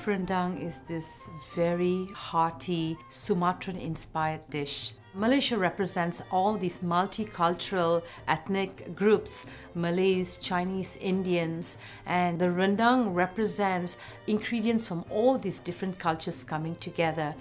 Beef rendang is this very hearty Sumatran-inspired dish. Malaysia represents all these multicultural ethnic groups, Malays, Chinese, Indians, and the rendang represents ingredients from all these different cultures coming together.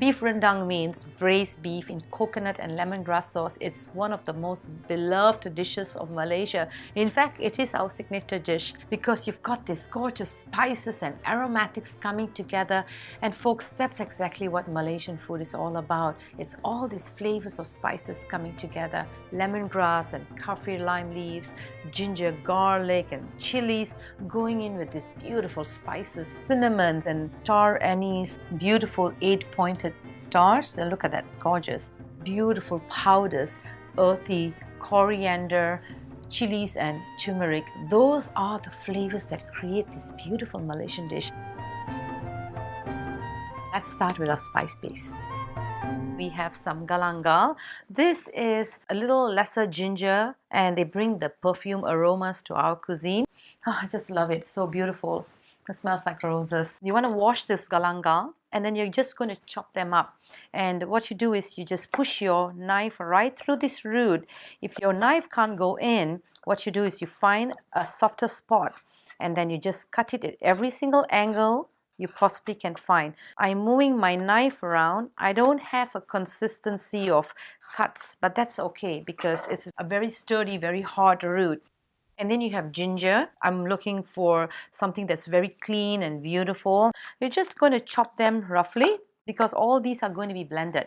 Beef rendang means braised beef in coconut and lemongrass sauce. It's one of the most beloved dishes of Malaysia. In fact, it is our signature dish because you've got these gorgeous spices and aromatics coming together. And folks, that's exactly what Malaysian food is all about. It's all these flavors of spices coming together. Lemongrass and kaffir lime leaves, ginger, garlic and chilies going in with these beautiful spices. Cinnamon and star anise, beautiful 8-pointed stars. Now look at that, gorgeous. Beautiful powders, earthy, coriander, chilies and turmeric. Those are the flavors that create this beautiful Malaysian dish. Let's start with our spice base. We have some galangal. This is a little lesser ginger and they bring the perfume aromas to our cuisine. Oh, I just love it, so beautiful. It smells like roses. You want to wash this galangal and then you're just going to chop them up. And what you do is you just push your knife right through this root. If your knife can't go in, what you do is you find a softer spot and then you just cut it at every single angle you possibly can find. I'm moving my knife around. I don't have a consistency of cuts, but that's okay because it's a very sturdy, very hard root. And then you have ginger. I'm looking for something that's very clean and beautiful. You're just going to chop them roughly because all these are going to be blended.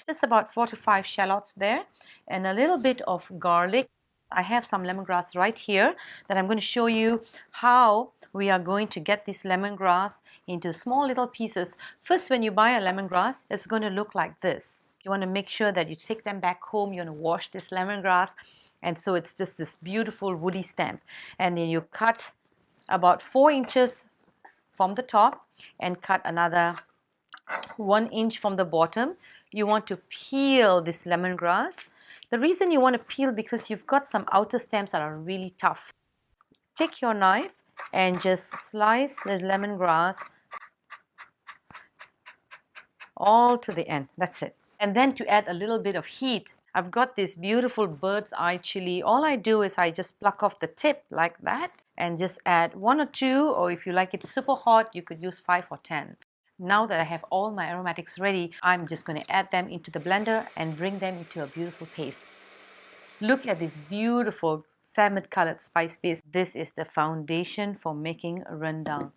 Just about 4 to 5 shallots there and a little bit of garlic. I have some lemongrass right here that I'm going to show you how we are going to get this lemongrass into small little pieces. First, when you buy a lemongrass, it's going to look like this. You want to make sure that you take them back home. You want to wash this lemongrass. And so it's just this beautiful woody stem. And then you cut about 4 inches from the top and cut another 1 inch from the bottom. You want to peel this lemongrass. The reason you want to peel because you've got some outer stems that are really tough. Take your knife and just slice the lemongrass all to the end. That's it. And then to add a little bit of heat, I've got this beautiful bird's eye chili. All I do is I just pluck off the tip like that and just add 1 or 2, or if you like it super hot, you could use 5 or 10. Now that I have all my aromatics ready, I'm just going to add them into the blender and bring them into a beautiful paste. Look at this beautiful salmon colored spice paste. This is the foundation for making rendang.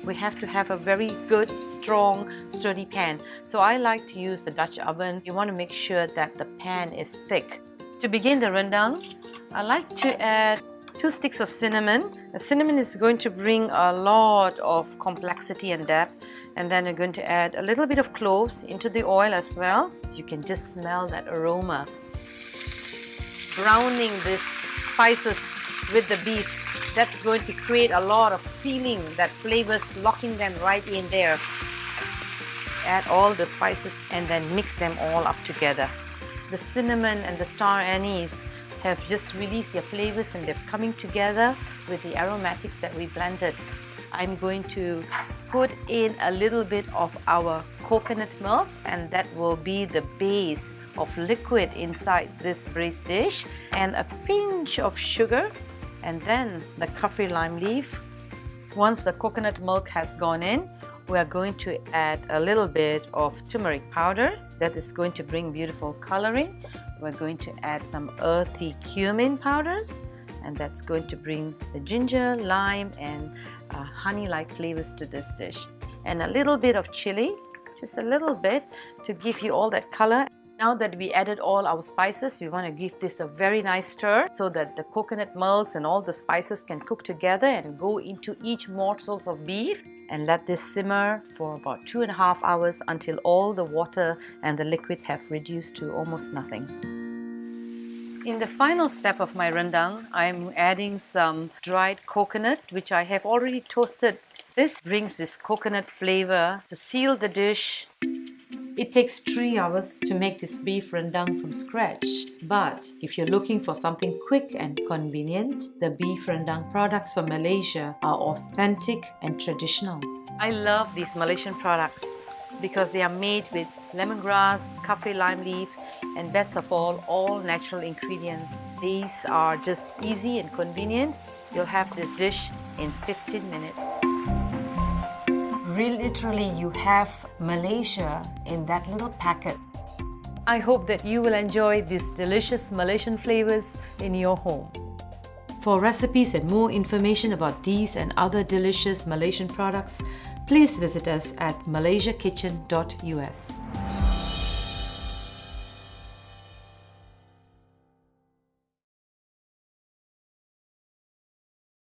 We have to have a very good, strong, sturdy pan. So I like to use the Dutch oven. You want to make sure that the pan is thick. To begin the rendang, I like to add 2 sticks of cinnamon. The cinnamon is going to bring a lot of complexity and depth. And then we're going to add a little bit of cloves into the oil as well. So you can just smell that aroma. Browning these spices with the beef, that's going to create a lot of sealing, that flavors, locking them right in there. Add all the spices and then mix them all up together. The cinnamon and the star anise have just released their flavors and they're coming together with the aromatics that we blended. I'm going to put in a little bit of our coconut milk and that will be the base of liquid inside this braised dish, and a pinch of sugar and then the kaffir lime leaf. Once the coconut milk has gone in, we are going to add a little bit of turmeric powder. That is going to bring beautiful coloring. We're going to add some earthy cumin powders, and that's going to bring the ginger, lime and honey-like flavors to this dish. And a little bit of chili, just a little bit to give you all that color. Now that we added all our spices, we want to give this a very nice stir so that the coconut milks and all the spices can cook together and go into each morsels of beef, and let this simmer for about 2.5 hours until all the water and the liquid have reduced to almost nothing. In the final step of my rendang, I'm adding some dried coconut which I have already toasted. This brings this coconut flavor to seal the dish. It takes 3 hours to make this beef rendang from scratch, but if you're looking for something quick and convenient, the beef rendang products from Malaysia are authentic and traditional. I love these Malaysian products because they are made with lemongrass, kaffir lime leaf, and best of all natural ingredients. These are just easy and convenient. You'll have this dish in 15 minutes. Literally, you have Malaysia in that little packet. I hope that you will enjoy these delicious Malaysian flavors in your home. For recipes and more information about these and other delicious Malaysian products, please visit us at malaysiakitchen.us.